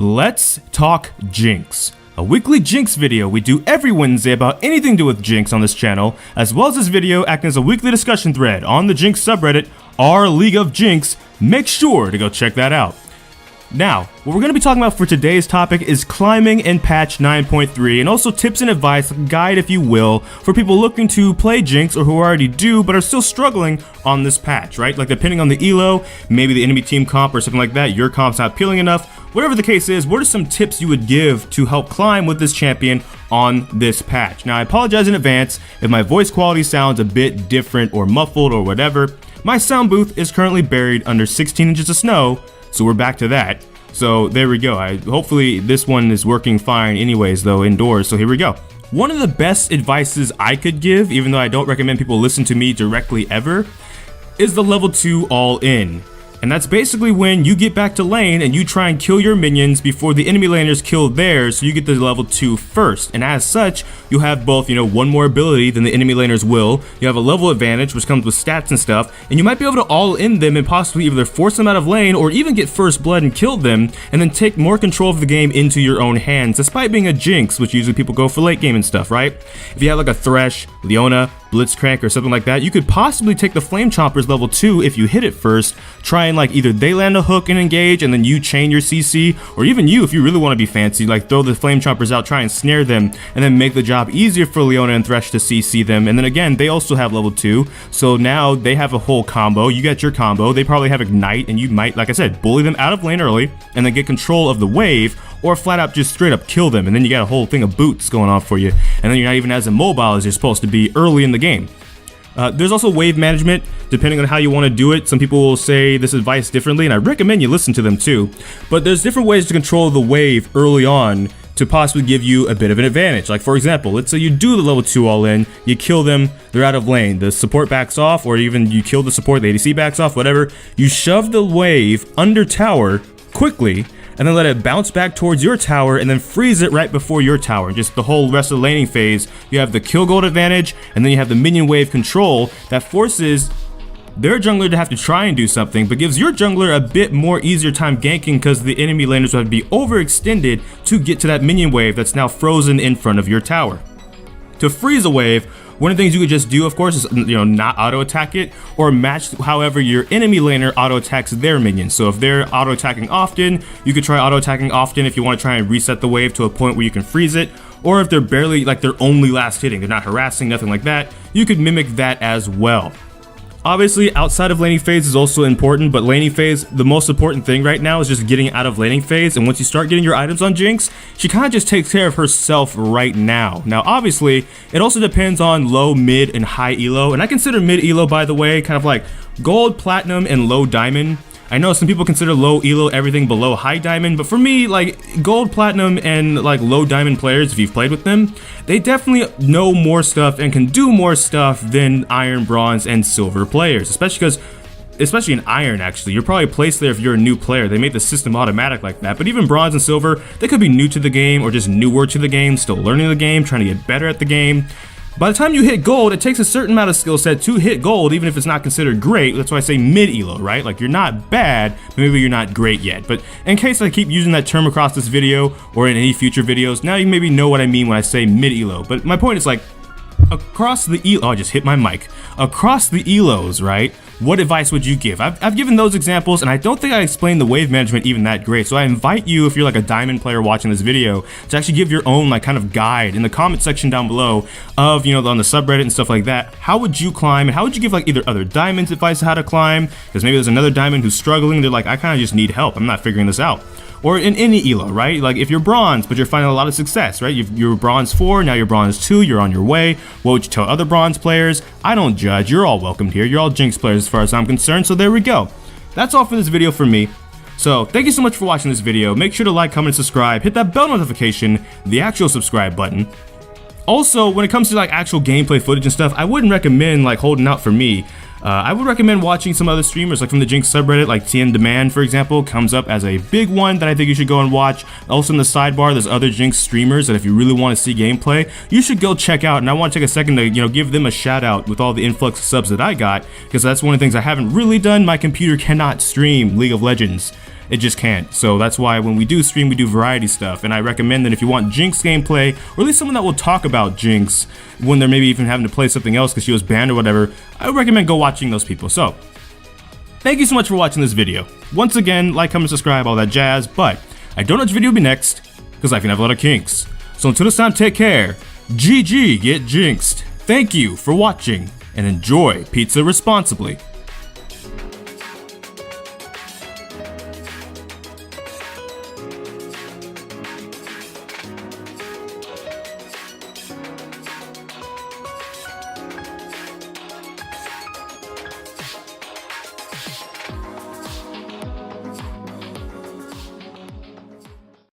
Let's talk Jinx. A weekly Jinx video we do every Wednesday about anything to do with Jinx on this channel, as well as this video acting as a weekly discussion thread on the Jinx subreddit, our League of Jinx. Make sure to go check that out. Now, what we're going to be talking about for today's topic is climbing in patch 9.3, and also tips and advice, guide if you will, for people looking to play Jinx or who already do but are still struggling on this patch, right? Like depending on the elo, maybe the enemy team comp or something like that, your comp's not appealing enough. Whatever the case is, what are some tips you would give to help climb with this champion on this patch? Now, I apologize in advance if my voice quality sounds a bit different or muffled or whatever. My sound booth is currently buried under 16 inches of snow, so we're back to that. So there we go. Hopefully this one is working fine anyways though indoors, so here we go. One of the best advices I could give, even though I don't recommend people listen to me directly ever, is the level 2 all in. And that's basically when you get back to lane and you try and kill your minions before the enemy laners kill theirs, so you get the level 2 first. And as such, you have both, one more ability than the enemy laners will. You have a level advantage, which comes with stats and stuff, and you might be able to all in them and possibly either force them out of lane or even get first blood and kill them, and then take more control of the game into your own hands, despite being a Jinx, which usually people go for late game and stuff, right? If you have like a Thresh, Leona, Blitzcrank or something like that, you could possibly take the Flame Chompers level 2 if you hit it first, try and like either they land a hook and engage and then you chain your CC, or even you, if you really want to be fancy, like throw the Flame Chompers out, try and snare them, and then make the job easier for Leona and Thresh to CC them. And then again, they also have level 2, so now they have a whole combo, you get your combo, they probably have Ignite, and you might, like I said, bully them out of lane early and then get control of the wave, or flat out just straight up kill them, and then you got a whole thing of boots going on for you, and then you're not even as immobile as you're supposed to be early in the game. There's also wave management, depending on how you want to do it. Some people will say this advice differently, and I recommend you listen to them too, but there's different ways to control the wave early on to possibly give you a bit of an advantage. Like for example, let's say you do the level 2 all in, you kill them, they're out of lane, the support backs off, or even you kill the support, the ADC backs off, whatever, you shove the wave under tower quickly, and then let it bounce back towards your tower and then freeze it right before your tower. Just the whole rest of the laning phase, you have the kill gold advantage, and then you have the minion wave control that forces their jungler to have to try and do something, but gives your jungler a bit more easier time ganking because the enemy laners would have to be overextended to get to that minion wave that's now frozen in front of your tower. To freeze a wave, one of the things you could just do, of course, is not auto attack it, or match however your enemy laner auto attacks their minions. So if they're auto attacking often, you could try auto attacking often if you want to try and reset the wave to a point where you can freeze it. Or if they're barely, like they're only last hitting, they're not harassing, nothing like that, you could mimic that as well. Obviously, outside of laning phase is also important, but laning phase, the most important thing right now is just getting out of laning phase, and once you start getting your items on Jinx, she kind of just takes care of herself right now. Now, obviously, it also depends on low, mid, and high elo, and I consider mid elo, by the way, kind of like gold, platinum, and low diamond. I know some people consider low elo everything below high diamond, but for me, like gold, platinum, and like low diamond players, if you've played with them, they definitely know more stuff and can do more stuff than iron, bronze, and silver players, especially in iron actually. You're probably placed there if you're a new player. They made the system automatic like that, but even bronze and silver, they could be new to the game or just newer to the game, still learning the game, trying to get better at the game. By the time you hit gold, it takes a certain amount of skill set to hit gold, even if it's not considered great. That's why I say mid-elo, right? Like, you're not bad, but maybe you're not great yet. But in case I keep using that term across this video, or in any future videos, now you maybe know what I mean when I say mid-elo. But my point is, like, across the elo, oh, I just hit my mic. Across the elos, right? What advice would you give? I've given those examples, and I don't think I explained the wave management even that great. So I invite you, if you're like a diamond player watching this video, to actually give your own like kind of guide in the comment section down below of, on the subreddit and stuff like that. How would you climb, and how would you give like either other diamonds advice on how to climb? Because maybe there's another diamond who's struggling. They're like, I kind of just need help. I'm not figuring this out. Or in any elo, right? Like if you're bronze, but you're finding a lot of success, right? You're bronze 4, now you're bronze 2, you're on your way. What would you tell other bronze players? I don't judge, you're all welcomed here. You're all Jinx players as far as I'm concerned, so there we go. That's all for this video from me. So thank you so much for watching this video. Make sure to like, comment, and subscribe. Hit that bell notification, the actual subscribe button. Also, when it comes to like actual gameplay footage and stuff, I wouldn't recommend like holding out for me. I would recommend watching some other streamers, like from the Jinx subreddit, like TN Demand, for example, comes up as a big one that I think you should go and watch. Also in the sidebar, there's other Jinx streamers that if you really want to see gameplay, you should go check out. And I want to take a second to, give them a shout out with all the influx of subs that I got, because that's one of the things I haven't really done. My computer cannot stream League of Legends. it just can't. So that's why when we do stream, we do variety stuff, and I recommend that if you want Jinx gameplay, or at least someone that will talk about Jinx when they're maybe even having to play something else because she was banned or whatever, I would recommend go watching those people. So thank you so much for watching this video. Once again, like, comment, subscribe, all that jazz, but I don't know which video will be next, because life can have a lot of kinks. So until this time, take care, GG, get jinxed. Thank you for watching, and enjoy pizza responsibly.